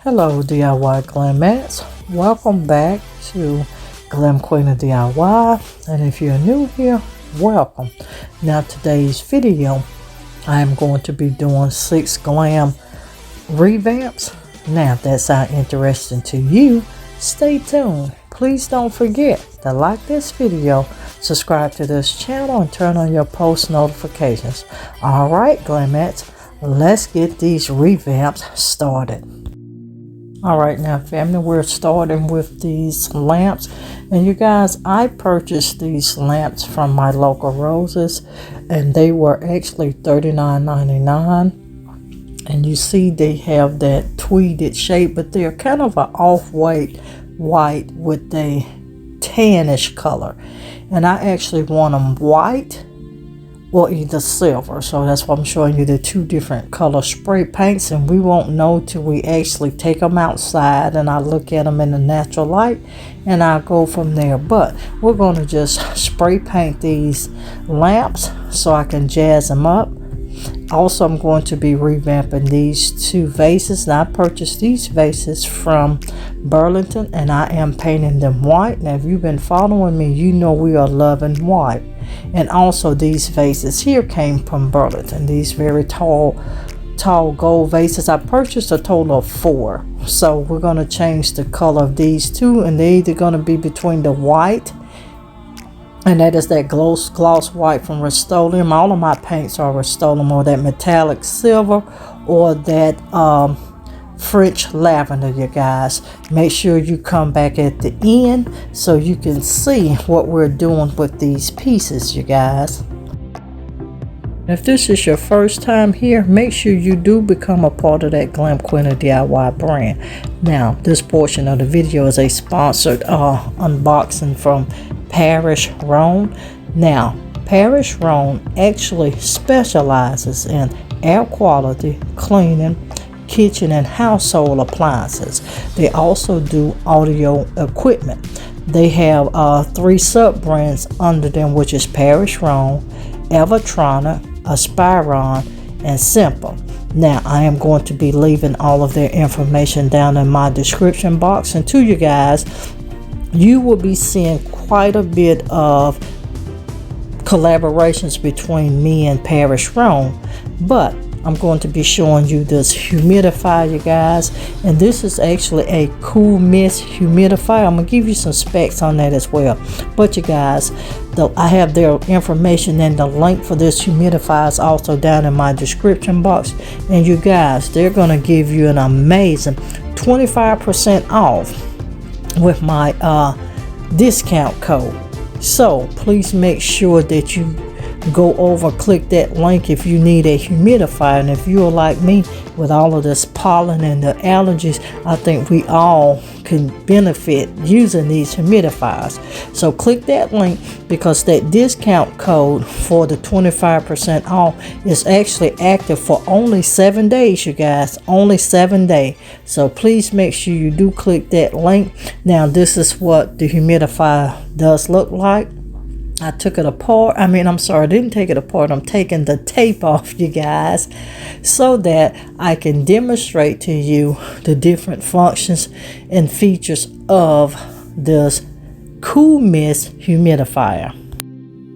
Hello DIY Glamettes, welcome back to Glam Queen of DIY, and if you're new here, welcome. Now today's video, I am going to be doing 6 glam revamps. Now if that sounds interesting to you, stay tuned. Please don't forget to like this video, subscribe to this channel, and turn on your post notifications. Alright Glamettes, let's get these revamps started. Alright now family, we're starting with these lamps, and you guys, I purchased these lamps from my local Roses, and they were actually $39.99. and you see they have that tweeded shape, but they're kind of an off-white with a tannish color, and I actually want them white or either silver, so that's why I'm showing you the 2 different color spray paints, and we won't know till we actually take them outside and I look at them in the natural light, and I'll go from there. But we're going to just spray paint these lamps so I can jazz them up. Also, I'm going to be revamping these 2 vases. Now I purchased these vases from Burlington, and I am painting them white. Now if you've been following me, you know we are loving white. And also these vases here came from Burlington, these very tall gold vases. I purchased a total of 4, so we're going to change the color of these 2, and they're either going to be between the white, and that is that gloss white from Rust-Oleum. All of my paints are Rust-Oleum, or that metallic silver, or that French lavender. You guys, make sure you come back at the end so you can see what we're doing with these pieces, you guys. If this is your first time here, make sure you do become a part of that Glam Queen of DIY brand. Now this portion of the video is a sponsored unboxing from Parish Rhone. Now Parish Rhone actually specializes in air quality cleaning, kitchen and household appliances. They also do audio equipment. They have 3 sub brands under them, which is Parish Rhone, Evertronic, Aspiron, and Simple. Now I am going to be leaving all of their information down in my description box, and to you guys, you will be seeing quite a bit of collaborations between me and Parish Rhone, but I'm going to be showing you this humidifier, you guys, and this is actually a cool mist humidifier. I'm gonna give you some specs on that as well, but you guys, I have their information, and the link for this humidifier is also down in my description box. And you guys, they're gonna give you an amazing 25% off with my discount code. So please make sure that you go over, click that link if you need a humidifier. And if you're like me with all of this pollen and the allergies, I think we all can benefit using these humidifiers. So click that link, because that discount code for the 25% off is actually active for only 7 days, you guys, only 7 days. So please make sure you do click that link. Now this is what the humidifier does look like. I took it apart. I didn't take it apart. I'm taking the tape off, you guys, so that I can demonstrate to you the different functions and features of this Cool Mist humidifier.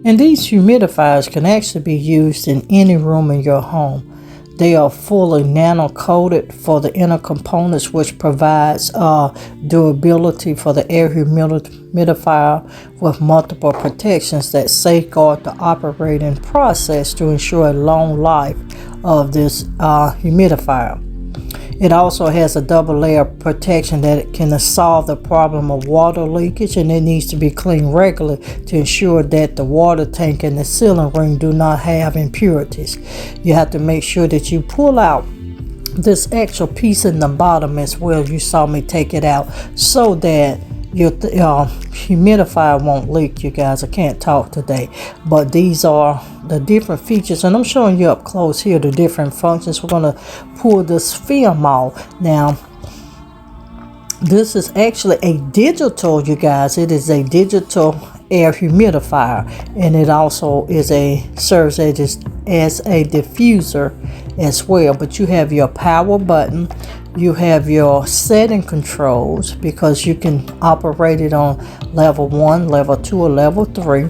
And these humidifiers can actually be used in any room in your home. They are fully nano-coated for the inner components, which provides durability for the air humidifier with multiple protections that safeguard the operating process to ensure a long life of this humidifier. It also has a double layer of protection that can solve the problem of water leakage, and it needs to be cleaned regularly to ensure that the water tank and the ceiling ring do not have impurities. You have to make sure that you pull out this extra piece in the bottom as well. You saw me take it out so that your humidifier won't leak, you guys. I can't talk today, but these are the different features, and I'm showing you up close here the different functions. We're going to pull this film off. Now this is actually a digital, you guys. It is a digital air humidifier, and it also serves as a diffuser as well. But you have your power button, you have your setting controls, because you can operate it on level 1, level 2, or level 3.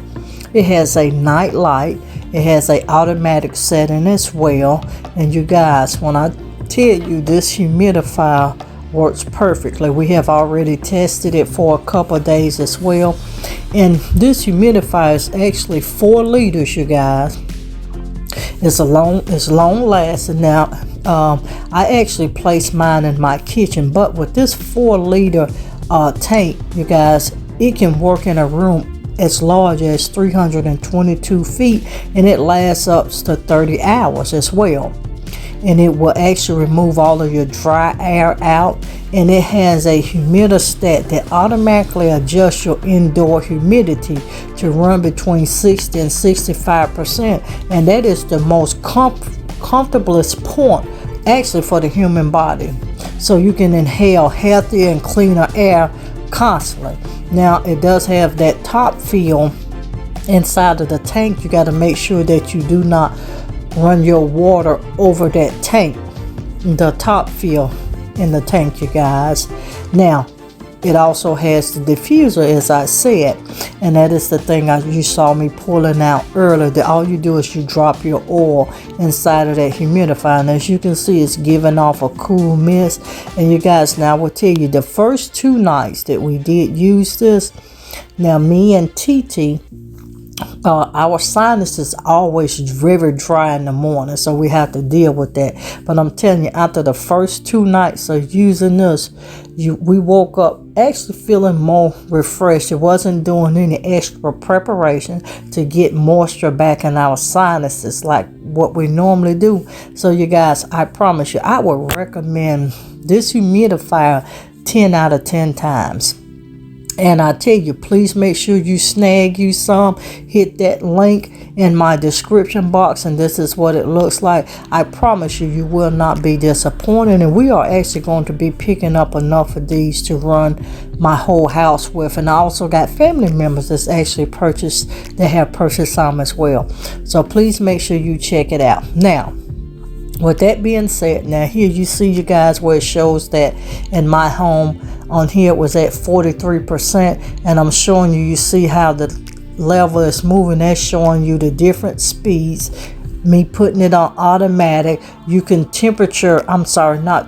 It has a night light. It has a automatic setting as well. And you guys, when I tell you this humidifier works perfectly, we have already tested it for a couple of days as well. And this humidifier is actually 4 liters, you guys. It's long lasting. Now, I actually placed mine in my kitchen, but with this 4-liter tank, you guys, it can work in a room as large as 322 feet, and it lasts up to 30 hours as well. And it will actually remove all of your dry air out, and it has a humidistat that automatically adjusts your indoor humidity to run between 60 and 65%, and that is the most comfortablest point actually for the human body, so you can inhale healthier and cleaner air constantly. Now, it does have that top fill inside of the tank. You got to make sure that you do not run your water over that tank, the top fill in the tank, you guys. Now, it also has the diffuser, as I said, and that is the thing you saw me pulling out earlier. All you do is you drop your oil inside of that humidifier, and as you can see, it's giving off a cool mist. And you guys, now I will tell you, the first 2 nights that we did use this, now me and TT, our sinuses always very dry in the morning, so we have to deal with that. But I'm telling you, after the first 2 nights of using this, we woke up actually feeling more refreshed. It wasn't doing any extra preparation to get moisture back in our sinuses like what we normally do. So you guys, I promise you, I would recommend this humidifier 10 out of 10 times. And I tell you, please make sure you snag you some. Hit that link in my description box, and this is what it looks like. I promise you, you will not be disappointed. And we are actually going to be picking up enough of these to run my whole house with. And I also got family members that's actually that have purchased some as well. So please make sure you check it out. Now, with that being said, now here you see, you guys, where it shows that in my home on here it was at 43%, and I'm showing you see how the level is moving. That's showing you the different speeds. Me putting it on automatic, you can not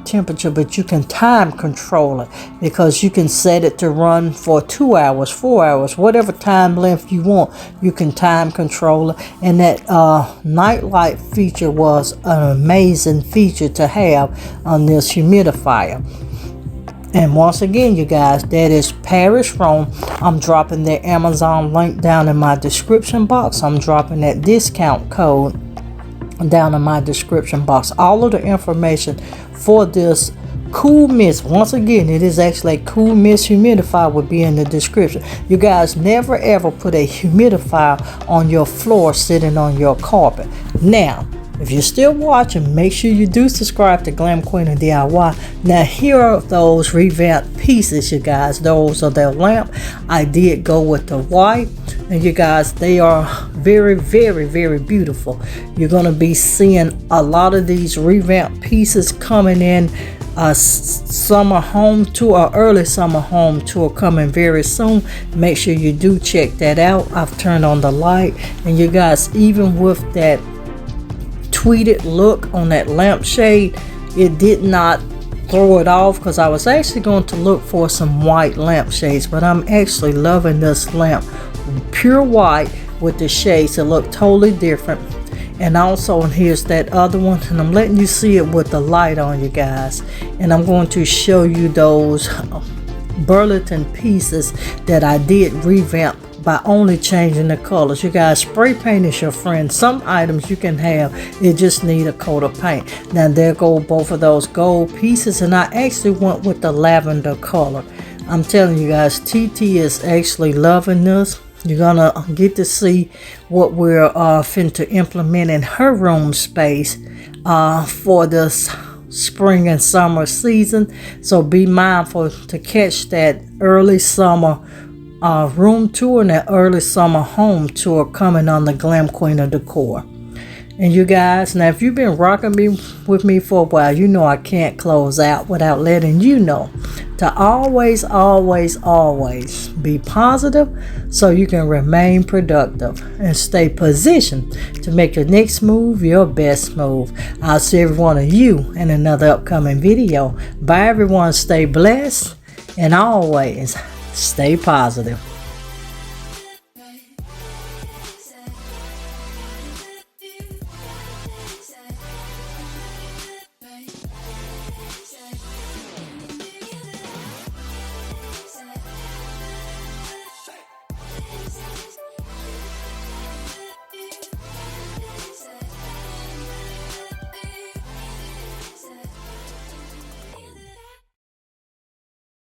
temperature, but you can time control it, because you can set it to run for 2 hours, 4 hours, whatever time length you want. You can time control it. And that night light feature was an amazing feature to have on this humidifier. And once again, you guys, that is Parish Rome. I'm dropping their Amazon link down in my description box. I'm dropping that discount code down in my description box. All of the information for this cool mist, once again, it is actually a cool mist humidifier, will be in the description. You guys, never ever put a humidifier on your floor sitting on your carpet. Now, if you're still watching, make sure you do subscribe to Glam Queen of DIY. Now, here are those revamped pieces, you guys. Those are their lamp. I did go with the white, and you guys, they are very, very, very beautiful. You're going to be seeing a lot of these revamped pieces coming in. Summer home tour, or early summer home tour coming very soon. Make sure you do check that out. I've turned on the light, and you guys, even with that tweeted look on that lampshade, it did not throw it off, because I was actually going to look for some white lampshades, but I'm actually loving this lamp, pure white with the shades that look totally different. And also, and here's that other one, and I'm letting you see it with the light on, you guys. And I'm going to show you those Burlington pieces that I did revamp by only changing the colors. You guys, spray paint is your friend. Some items you can have, it just need a coat of paint. Now there go both of those gold pieces, and I actually went with the lavender color. I'm telling you guys, TT is actually loving this. You're gonna get to see what we're finna implement in her room space for this spring and summer season. So be mindful to catch that early summer room tour and that early summer home tour coming on the Glam Queen of Decor. And you guys, now if you've been rocking with me for a while, you know I can't close out without letting you know to always, always, always be positive so you can remain productive and stay positioned to make your next move your best move. I'll see every one of you in another upcoming video. Bye everyone, stay blessed and always stay positive.